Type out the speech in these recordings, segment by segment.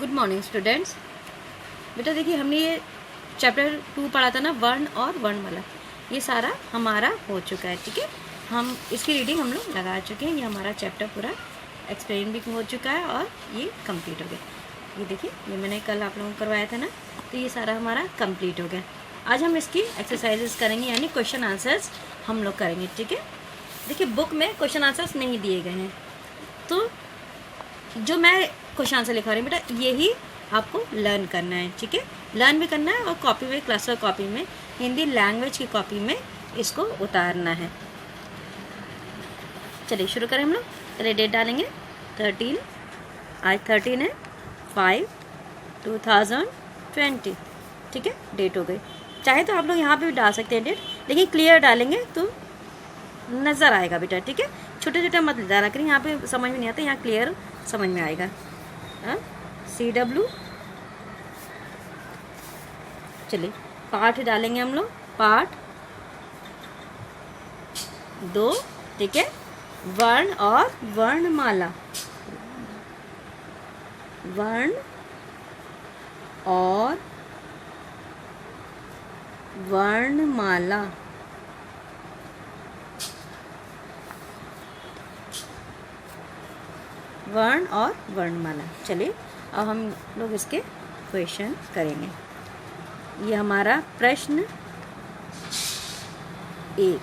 Good morning students. बेटा देखिए, हमने ये चैप्टर 2 पढ़ा था ना, वर्ण और वर्णमाला। ये सारा हमारा हो चुका है, ठीक है। हम इसकी रीडिंग हम लोग लगा चुके हैं। ये हमारा चैप्टर पूरा एक्सप्लेन भी हो चुका है और ये कंप्लीट हो गया। ये देखिए, ये मैंने कल आप लोगों को करवाया था ना, तो ये सारा हमारा कंप्लीट हो गया। आज हम इसकी एक्सरसाइजेस करेंगे, यानी क्वेश्चन आंसर्स हम लोग करेंगे, ठीक है। देखिए, बुक में क्वेश्चन आंसर्स नहीं दिए गए हैं, तो जो मैं क्वेश्चन आंसर लिखा रही हूँ बेटा, यही आपको लर्न करना है, ठीक है। लर्न भी करना है और कॉपी में, क्लास वर्क कॉपी में, हिंदी लैंग्वेज की कॉपी में इसको उतारना है। चलिए शुरू करें हम लोग। चलिए डेट डालेंगे 13, आज 13 है 5/2020, ठीक है। डेट हो गई। चाहे तो आप लोग यहाँ पे भी डाल सकते हैं डेट, लेकिन क्लियर डालेंगे तो नज़र आएगा बेटा, ठीक है। छोटे छोटे मत डाला करें, यहाँ पे समझ में नहीं आता, यहाँ क्लियर समझ में आएगा। CW, चलिए पाठ डालेंगे हम लोग, पाठ 2, ठीक है। वर्ण और वर्णमाला, वर्ण और वर्णमाला, वर्ण और वर्णमाला। चलिए अब हम लोग इसके क्वेश्चन करेंगे। ये हमारा प्रश्न 1,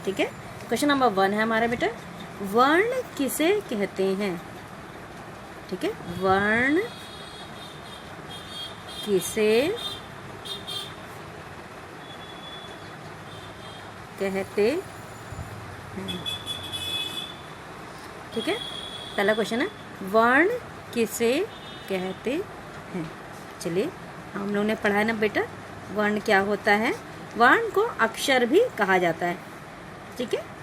ठीक है। क्वेश्चन नंबर 1 है हमारा बेटा, वर्ण किसे कहते हैं, ठीक है। वर्ण किसे कहते हैं, ठीक है। पहला क्वेश्चन है, वर्ण किसे कहते हैं। चलिए, हम लोगों ने पढ़ा है ना बेटा, वर्ण क्या होता है। वर्ण को अक्षर भी कहा जाता है, ठीक है।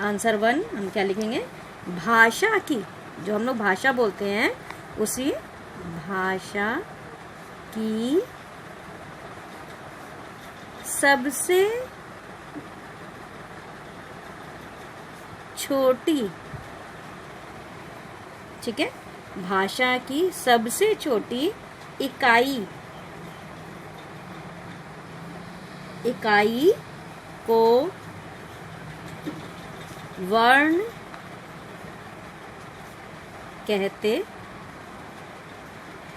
आंसर 1 हम क्या लिखेंगे, भाषा की, जो हम लोग भाषा बोलते हैं, उसी भाषा की सबसे छोटी, ठीक है। भाषा की सबसे छोटी इकाई को वर्ण कहते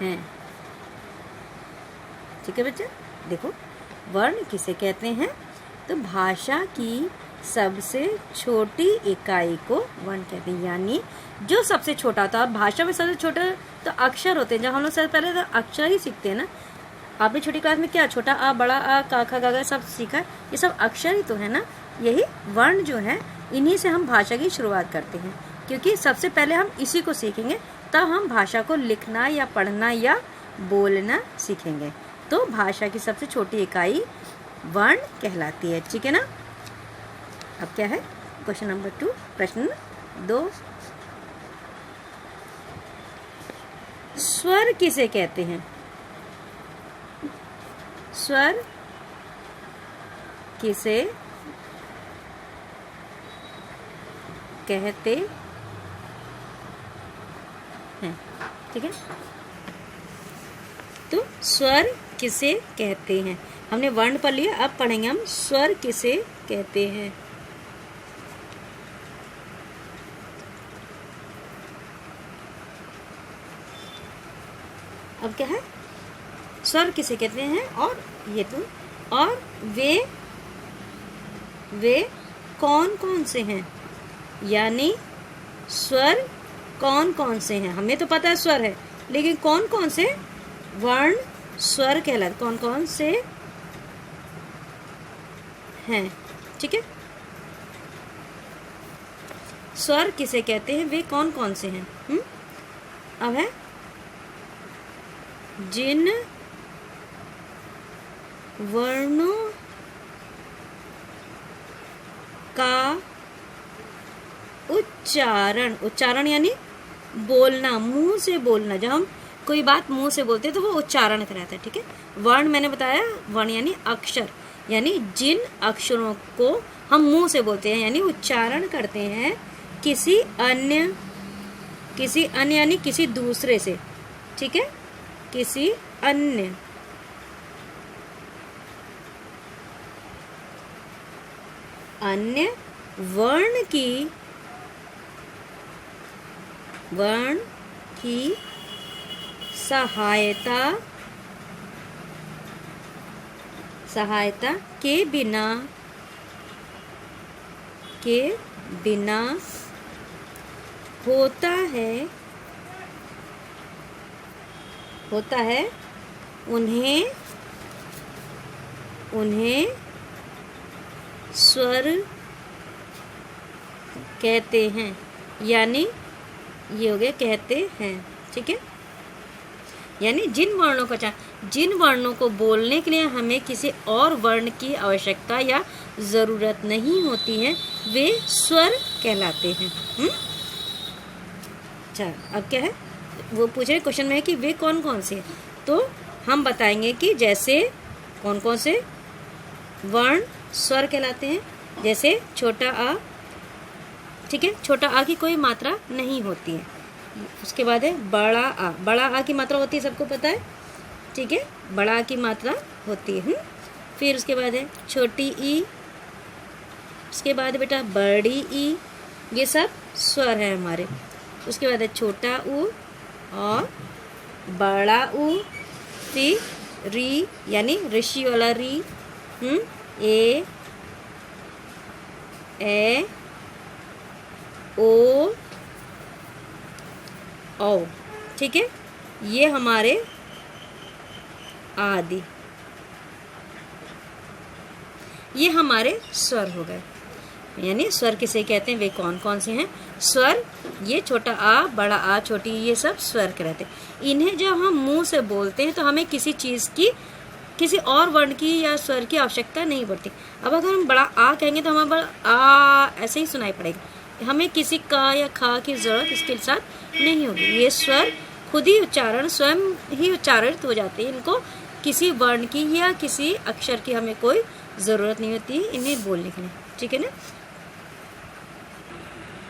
हैं, ठीक है बच्चा। देखो, वर्ण किसे कहते हैं, तो भाषा की सबसे छोटी इकाई को वर्ण कहते हैं, यानी जो सबसे छोटा होता है। भाषा में सबसे छोटा तो अक्षर होते हैं। जब हम लोग सबसे पहले तो अक्षर ही सीखते हैं ना। आपने छोटी क्लास में क्या, छोटा आ, बड़ा आ, का, खा, गा, गा सब सीखा है। ये सब अक्षर ही तो है ना। यही वर्ण जो है, इन्हीं से हम भाषा की शुरुआत करते हैं, क्योंकि सबसे पहले हम इसी को सीखेंगे, तब हम भाषा को लिखना या पढ़ना या बोलना सीखेंगे। तो भाषा की सबसे छोटी इकाई वर्ण कहलाती है, ठीक है ना। अब क्या है क्वेश्चन नंबर 2, प्रश्न 2, स्वर किसे कहते हैं। स्वर किसे कहते हैं, ठीक है। तो स्वर किसे कहते हैं, हमने वर्ण पढ़ लिया, अब पढ़ेंगे हम स्वर किसे कहते हैं। अब क्या है, स्वर किसे कहते हैं, और ये तो, और वे कौन कौन से हैं, यानी स्वर कौन कौन से हैं। हमें तो पता है स्वर है, लेकिन कौन कौन से वर्ण स्वर कहलाते, कौन कौन से हैं, ठीक है। स्वर किसे कहते हैं, वे कौन कौन से हैं। अब है, जिन वर्णों का उच्चारण यानी बोलना, मुंह से बोलना। जब हम कोई बात मुंह से बोलते हैं तो वो उच्चारण कहलाता है, ठीक है। वर्ण मैंने बताया, वर्ण यानी अक्षर, यानी जिन अक्षरों को हम मुंह से बोलते हैं, यानी उच्चारण करते हैं किसी अन्य यानी किसी दूसरे से, ठीक है, किसी अन्य वर्ण की सहायता के बिना होता है उन्हें स्वर कहते हैं, यानी ये हो गया कहते हैं। ठीक है, यानी जिन वर्णों को बोलने के लिए हमें किसी और वर्ण की आवश्यकता या ज़रूरत नहीं होती है, वे स्वर कहलाते हैं। अच्छा, अब क्या है, वो पूछ रहे क्वेश्चन में है कि वे कौन कौन से हैं। तो हम बताएंगे कि जैसे कौन कौन से वर्ण स्वर कहलाते हैं। जैसे छोटा आ, ठीक है, छोटा आ की कोई मात्रा नहीं होती है। उसके बाद है बड़ा आ, बड़ा आ की मात्रा होती है, सबको पता है। ठीक है, बड़ा आ की मात्रा होती है। फिर उसके बाद है छोटी ई, उसके बाद बेटा बड़ी ई, ये सब स्वर है हमारे। उसके बाद है छोटा ऊ और बड़ा ऊ, फिर री यानी ऋषि वाला री, ए ओ औ। ठीक है, ये हमारे आदि, ये हमारे स्वर हो गए। यानी स्वर किसे कहते हैं, वे कौन कौन से हैं। स्वर, ये छोटा आ, बड़ा आ, छोटी, ये सब स्वर कहते हैं। इन्हें जब हम मुंह से बोलते हैं तो हमें किसी चीज़ की, किसी और वर्ण की या स्वर की आवश्यकता नहीं पड़ती। अब अगर हम बड़ा आ कहेंगे तो हमें बड़ा आ ऐसे ही सुनाई पड़ेगा, हमें किसी का या खा की ज़रूरत इसके साथ नहीं होगी। ये स्वर खुद ही उच्चारण, स्वयं ही उच्चारित हो जाते हैं। इनको किसी वर्ण की या किसी अक्षर की हमें कोई ज़रूरत नहीं होती है इन्हें बोलने के लिए। ठीक है ना।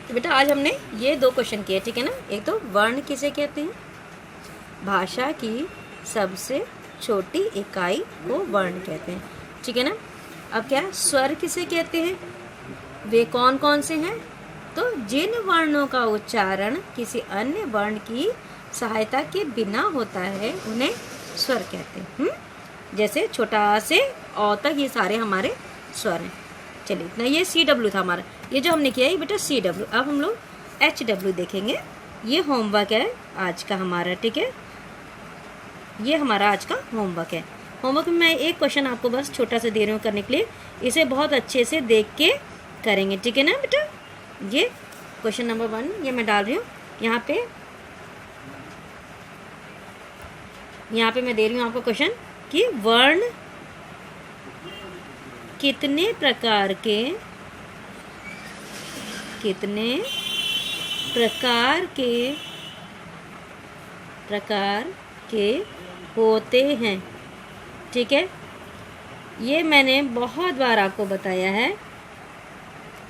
तो बेटा आज हमने ये 2 क्वेश्चन किए, ठीक है ना। एक तो वर्ण किसे कहते हैं, भाषा की सबसे छोटी इकाई को वर्ण कहते हैं, ठीक है ना। अब क्या, स्वर किसे कहते हैं, वे कौन कौन से हैं। तो जिन वर्णों का उच्चारण किसी अन्य वर्ण की सहायता के बिना होता है उन्हें स्वर कहते हैं। जैसे छोटा आ से औ तक ये सारे हमारे स्वर हैं। चलिए इतना, ये CW था हमारा, ये जो हमने किया है बेटा CW। अब हम लोग HW देखेंगे। ये होमवर्क है आज का हमारा, ठीक है। ये हमारा आज का होमवर्क है। होमवर्क में मैं एक क्वेश्चन आपको बस छोटा सा दे रही हूँ करने के लिए, इसे बहुत अच्छे से देख के करेंगे, ठीक है ना बेटा। ये क्वेश्चन नंबर 1 ये मैं डाल रही हूँ यहाँ पे मैं दे रही हूँ आपको क्वेश्चन कि वर्ण कितने प्रकार के होते हैं, ठीक है। ये मैंने बहुत बार आपको बताया है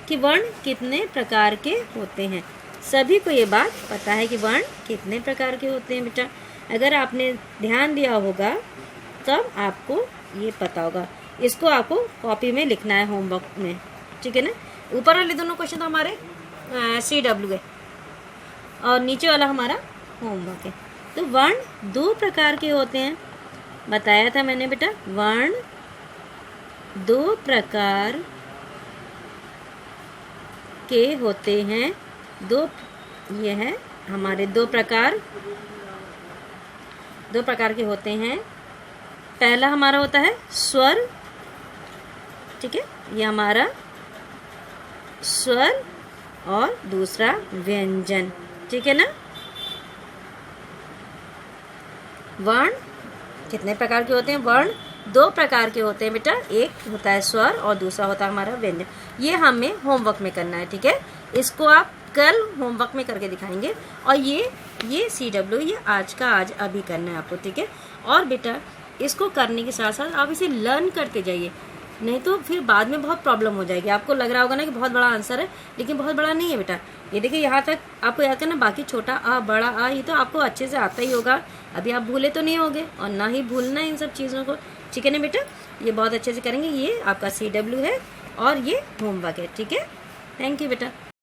कि वर्ण कितने प्रकार के होते हैं। सभी को ये बात पता है कि वर्ण कितने प्रकार के होते हैं बेटा। अगर आपने ध्यान दिया होगा तब आपको ये पता होगा। इसको आपको कॉपी में लिखना है होमवर्क में, ठीक है ना। ऊपर वाले दोनों क्वेश्चन तो हमारे CW है और नीचे वाला हमारा होमवर्क है। तो वर्ण 2 प्रकार के होते हैं, बताया था मैंने बेटा। वर्ण 2 प्रकार के होते हैं। ये है हमारे 2 प्रकार के होते हैं। पहला हमारा होता है स्वर, ठीक है, ये हमारा स्वर, और दूसरा व्यंजन, ठीक है ना। वर्ण कितने प्रकार के होते हैं, वर्ण 2 प्रकार के होते हैं बेटा। एक होता है स्वर और दूसरा होता है हमारा व्यंजन। ये हमें होमवर्क में करना है, ठीक है। इसको आप कल होमवर्क में करके दिखाएंगे। और ये CW ये आज अभी करना है आपको, ठीक है। और बेटा इसको करने के साथ साथ आप इसे लर्न करते जाइए, नहीं तो फिर बाद में बहुत प्रॉब्लम हो जाएगी। आपको लग रहा होगा ना कि बहुत बड़ा आंसर है, लेकिन बहुत बड़ा नहीं है बेटा। ये देखिए यहाँ तक आपको याद करना, बाकी छोटा आ बड़ा आ ये तो आपको अच्छे से आता ही होगा, अभी आप भूले तो नहीं होगे और ना ही भूलना इन सब चीज़ों को। ठीक है ना बेटा, ये बहुत अच्छे से करेंगे। ये आपका CW है और ये होमवर्क है। ठीक है, थैंक यू बेटा।